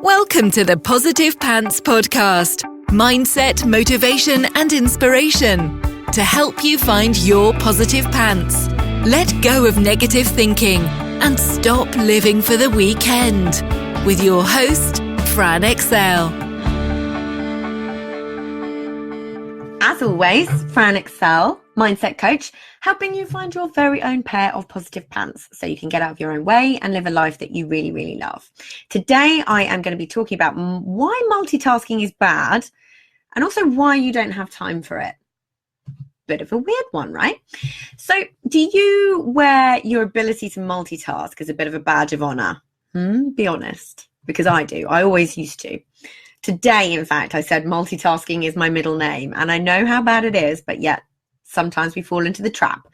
Welcome to the Positive Pants Podcast. Mindset, motivation, and inspiration to help you find your positive pants. Let go of negative thinking and stop living for the weekend. With your host, Fran Excel. As always, Fran Excel, mindset coach, helping you find your very own pair of positive pants so you can get out of your own way and live a life that you really, really love. Today, I am going to be talking about why multitasking is bad and also why you don't have time for it. Bit of a weird one, right? So do you wear your ability to multitask as a bit of a badge of honor? Be honest, because I do. I always used to. Today, in fact, I said multitasking is my middle name, and I know how bad it is, but yet sometimes we fall into the trap.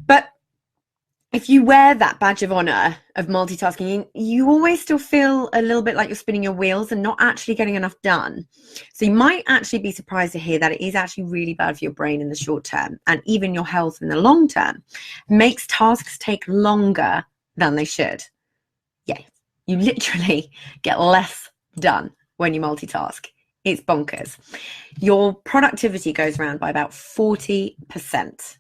But if you wear that badge of honor of multitasking, you always still feel a little bit like you're spinning your wheels and not actually getting enough done. So you might actually be surprised to hear that it is actually really bad for your brain in the short term, and even your health in the long term. It makes tasks take longer than they should. Yeah, you literally get less done when you multitask. It's bonkers. Your productivity goes around by about 40%.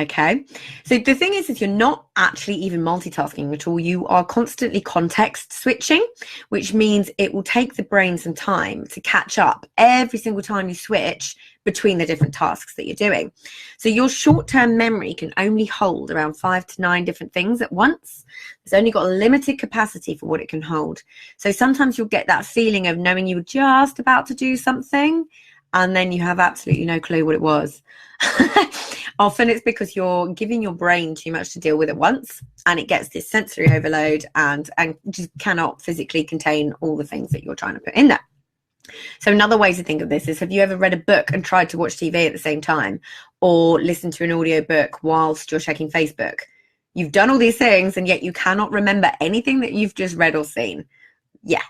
Okay, so the thing is you're not actually even multitasking at all. You are constantly context switching, which means it will take the brain some time to catch up every single time you switch between the different tasks that you're doing. So your short-term memory can only hold around 5 to 9 different things at once. It's only got a limited capacity for what it can hold. So sometimes you'll get that feeling of knowing you were just about to do something and then you have absolutely no clue what it was. Often it's because you're giving your brain too much to deal with at once, and it gets this sensory overload and just cannot physically contain all the things that you're trying to put in there. So another way to think of this is, have you ever read a book and tried to watch TV at the same time, or listen to an audio book whilst you're checking Facebook? You've done all these things and yet you cannot remember anything that you've just read or seen. Yeah,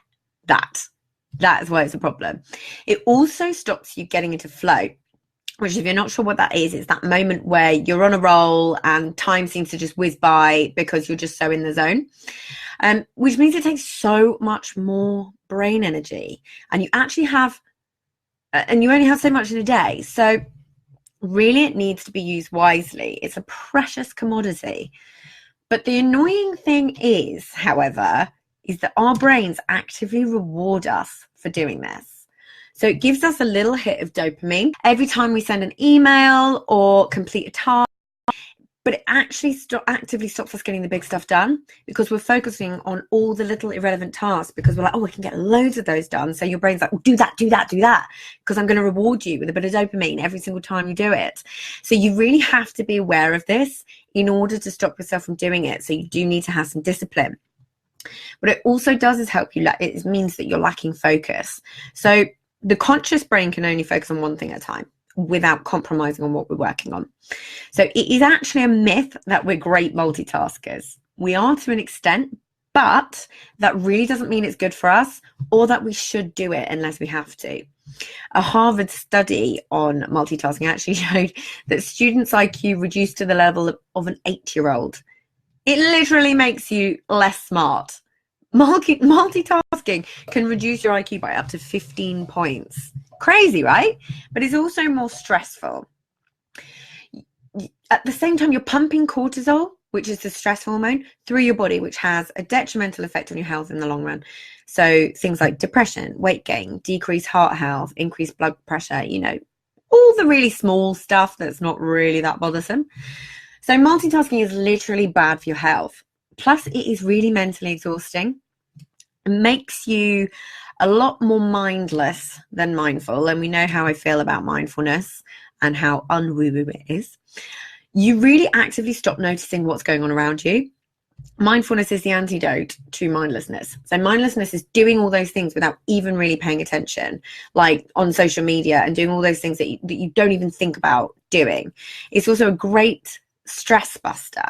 that is why it's a problem. It also stops you getting into flow, which, if you're not sure what that is, it's that moment where you're on a roll and time seems to just whiz by because you're just so in the zone, which means it takes so much more brain energy, and you actually have, and you only have so much in a day. So really it needs to be used wisely. It's a precious commodity. But the annoying thing is, however, is that our brains actively reward us for doing this. So it gives us a little hit of dopamine every time we send an email or complete a task, but it actually actively stops us getting the big stuff done because we're focusing on all the little irrelevant tasks, because we're like, oh, we can get loads of those done. So your brain's like, do that, because I'm going to reward you with a bit of dopamine every single time you do it. So you really have to be aware of this in order to stop yourself from doing it. So you do need to have some discipline. What it also does is help you, it means that you're lacking focus. So the conscious brain can only focus on one thing at a time without compromising on what we're working on. So it is actually a myth that we're great multitaskers. We are to an extent, but that really doesn't mean it's good for us or that we should do it unless we have to. A Harvard study on multitasking actually showed that students' IQ reduced to the level of an 8-year-old. It literally makes you less smart. Multitasking can reduce your IQ by up to 15 points. Crazy, right? But it's also more stressful. At the same time, you're pumping cortisol, which is the stress hormone, through your body, which has a detrimental effect on your health in the long run. So things like depression, weight gain, decreased heart health, increased blood pressure, all the really small stuff that's not really that bothersome. So multitasking is literally bad for your health. Plus, it is really mentally exhausting. It makes you a lot more mindless than mindful. And we know how I feel about mindfulness and how unwoo-woo it is. You really actively stop noticing what's going on around you. Mindfulness is the antidote to mindlessness. So mindlessness is doing all those things without even really paying attention, like on social media and doing all those things that you don't even think about doing. It's also a great stress buster.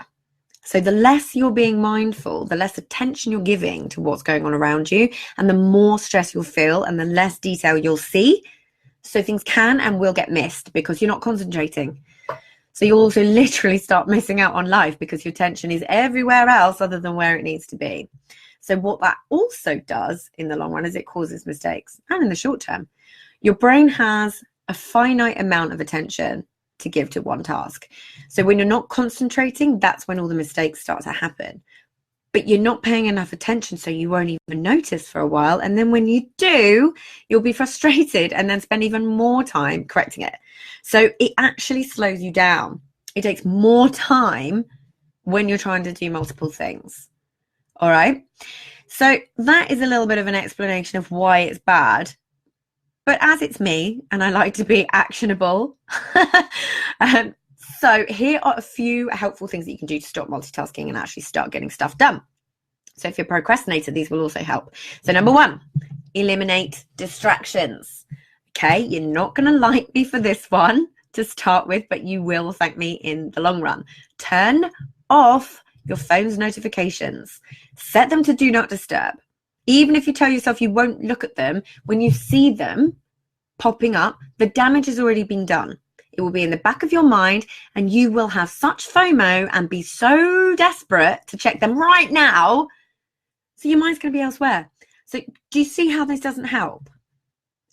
So the less you're being mindful, the less attention you're giving to what's going on around you, and the more stress you'll feel and the less detail you'll see. So things can and will get missed because you're not concentrating. So you'll also literally start missing out on life because your attention is everywhere else other than where it needs to be. So what that also does in the long run is it causes mistakes. And in the short term, your brain has a finite amount of attention to give to one task. So when you're not concentrating, that's when all the mistakes start to happen. But you're not paying enough attention, so you won't even notice for a while. And then when you do, you'll be frustrated and then spend even more time correcting it. So it actually slows you down. It takes more time when you're trying to do multiple things. All right. So that is a little bit of an explanation of why it's bad. But as it's me, and I like to be actionable, so here are a few helpful things that you can do to stop multitasking and actually start getting stuff done. So if you're a procrastinator, these will also help. So number 1, eliminate distractions. Okay, you're not going to like me for this one to start with, but you will thank me in the long run. Turn off your phone's notifications. Set them to do not disturb. Even if you tell yourself you won't look at them, when you see them popping up, the damage has already been done. It will be in the back of your mind and you will have such FOMO and be so desperate to check them right now. So your mind's going to be elsewhere. So do you see how this doesn't help?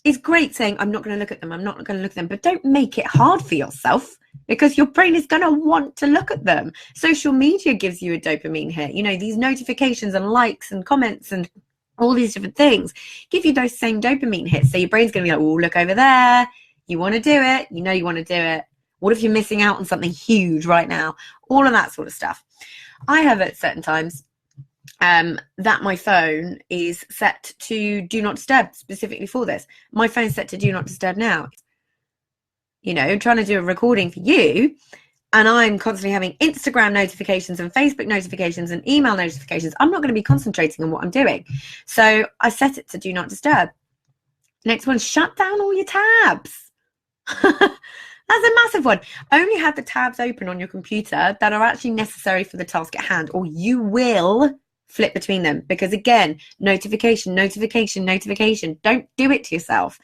It's great saying, I'm not going to look at them. I'm not going to look at them. But don't make it hard for yourself because your brain is going to want to look at them. Social media gives you a dopamine hit. You know, these notifications and likes and comments and all these different things give you those same dopamine hits. So your brain's going to be like, oh, look over there. You want to do it. You know you want to do it. What if you're missing out on something huge right now? All of that sort of stuff. I have at certain times that my phone is set to do not disturb specifically for this. My phone's set to do not disturb now. You know, trying to do a recording for you, and I'm constantly having Instagram notifications and Facebook notifications and email notifications. I'm not going to be concentrating on what I'm doing. So I set it to do not disturb. Next one, shut down all your tabs. That's a massive one. Only have the tabs open on your computer that are actually necessary for the task at hand, or you will flip between them. Because again, notification. Don't do it to yourself.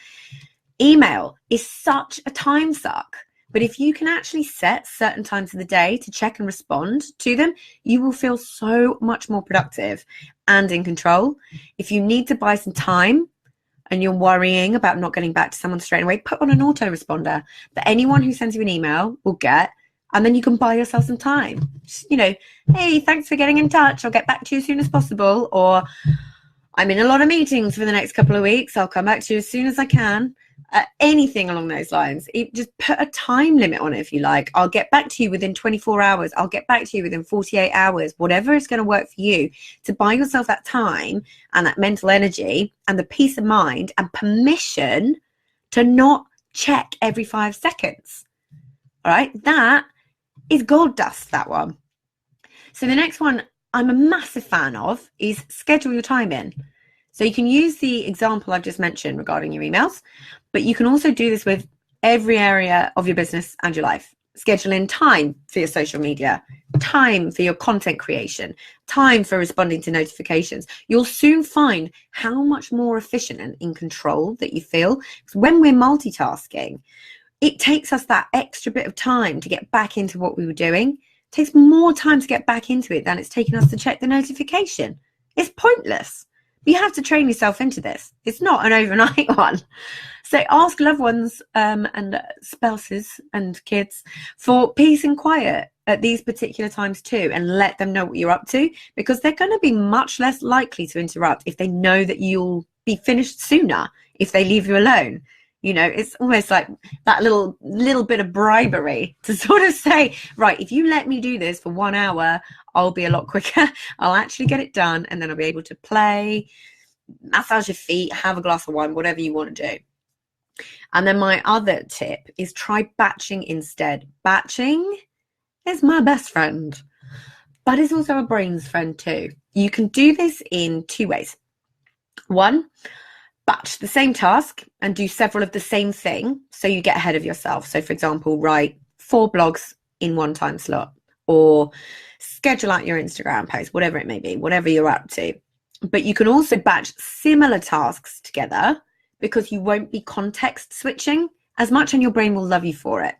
Email is such a time suck. But if you can actually set certain times of the day to check and respond to them, you will feel so much more productive and in control. If you need to buy some time and you're worrying about not getting back to someone straight away, put on an autoresponder that anyone who sends you an email will get, and then you can buy yourself some time. Just, you know, hey, thanks for getting in touch. I'll get back to you as soon as possible. Or I'm in a lot of meetings for the next couple of weeks. I'll come back to you as soon as I can. Anything along those lines. Just put a time limit on it if you like. I'll get back to you within 24 hours. I'll get back to you within 48 hours. Whatever is going to work for you to buy yourself that time and that mental energy and the peace of mind and permission to not check every 5 seconds. All right, that is gold dust, that one. So the next one I'm a massive fan of is schedule your time in. So you can use the example I've just mentioned regarding your emails, but you can also do this with every area of your business and your life. Schedule in time for your social media, time for your content creation, time for responding to notifications. You'll soon find how much more efficient and in control that you feel. Because when we're multitasking, it takes us that extra bit of time to get back into what we were doing. It takes more time to get back into it than it's taken us to check the notification. It's pointless. You have to train yourself into this. It's not an overnight one. So ask loved ones and spouses and kids for peace and quiet at these particular times too, and let them know what you're up to, because they're going to be much less likely to interrupt if they know that you'll be finished sooner if they leave you alone. You know, it's almost like that little bit of bribery to sort of say, right, if you let me do this for 1 hour, I'll be a lot quicker. I'll actually get it done, and then I'll be able to play, massage your feet, have a glass of wine, whatever you want to do. And then my other tip is try batching instead. Batching is my best friend, but it's also a brain's friend too. You can do this in 2 ways. One, batch the same task and do several of the same thing so you get ahead of yourself. So for example, write 4 blogs in 1 time slot, or schedule out your Instagram post, whatever it may be, whatever you're up to. But you can also batch similar tasks together because you won't be context switching as much, and your brain will love you for it.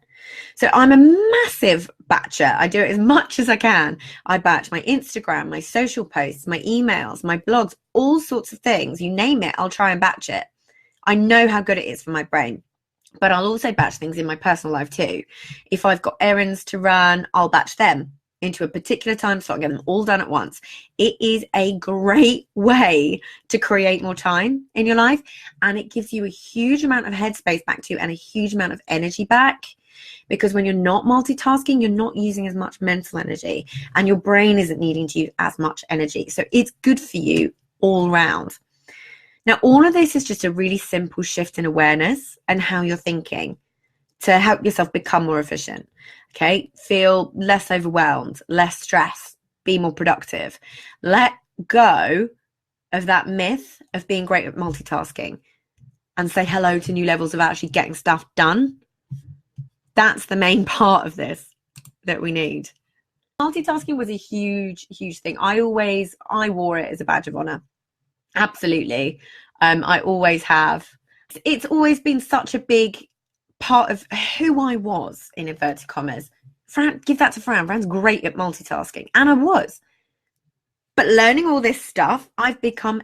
So I'm a massive batcher. I do it as much as I can. I batch my Instagram, my social posts, my emails, my blogs, all sorts of things. You name it, I'll try and batch it. I know how good it is for my brain. But I'll also batch things in my personal life too. If I've got errands to run, I'll batch them into a particular time slot and get them all done at once. It is a great way to create more time in your life, and it gives you a huge amount of headspace back to you and a huge amount of energy back, because when you're not multitasking, you're not using as much mental energy and your brain isn't needing to use as much energy. So it's good for you all round. Now, all of this is just a really simple shift in awareness and how you're thinking to help yourself become more efficient. Okay, feel less overwhelmed, less stressed, be more productive. Let go of that myth of being great at multitasking and say hello to new levels of actually getting stuff done. That's the main part of this that we need. Multitasking was a huge, huge thing. I wore it as a badge of honor. Absolutely. I always have. It's always been such a big part of who I was, in inverted commas. Fran, give that to Fran. Fran's great at multitasking. And I was. But learning all this stuff, I've become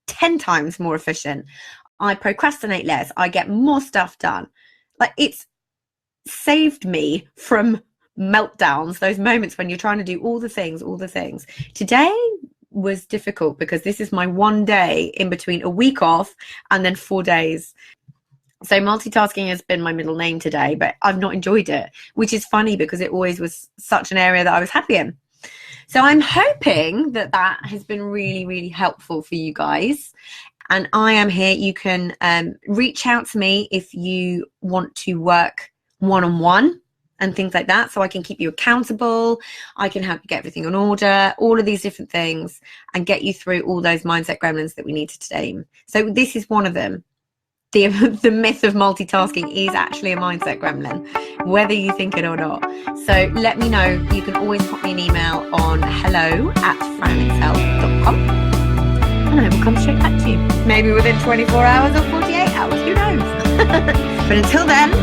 10 times more efficient. I procrastinate less. I get more stuff done. Like, it's saved me from meltdowns, those moments when you're trying to do all the things. Today was difficult because this is my one day in between a week off and then 4 days. So multitasking has been my middle name today, but I've not enjoyed it, which is funny because it always was such an area that I was happy in. So I'm hoping that has been really, really helpful for you guys. And I am here. You can reach out to me if you want to work one-on-one and things like that, so I can keep you accountable. I can help you get everything on order, all of these different things, and get you through all those mindset gremlins that we need to tame. So this is one of them. The myth of multitasking is actually a mindset gremlin, whether you think it or not. So let me know. You can always pop me an email on hello@franexcel.com and I will come straight back to you. Maybe within 24 hours or 48 hours, who knows? But until then,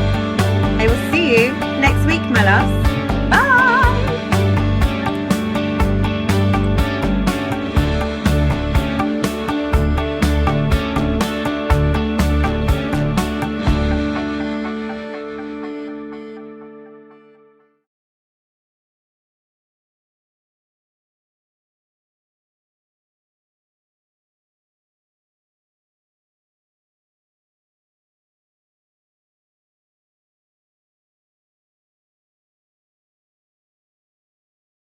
I will see you next week, my loves.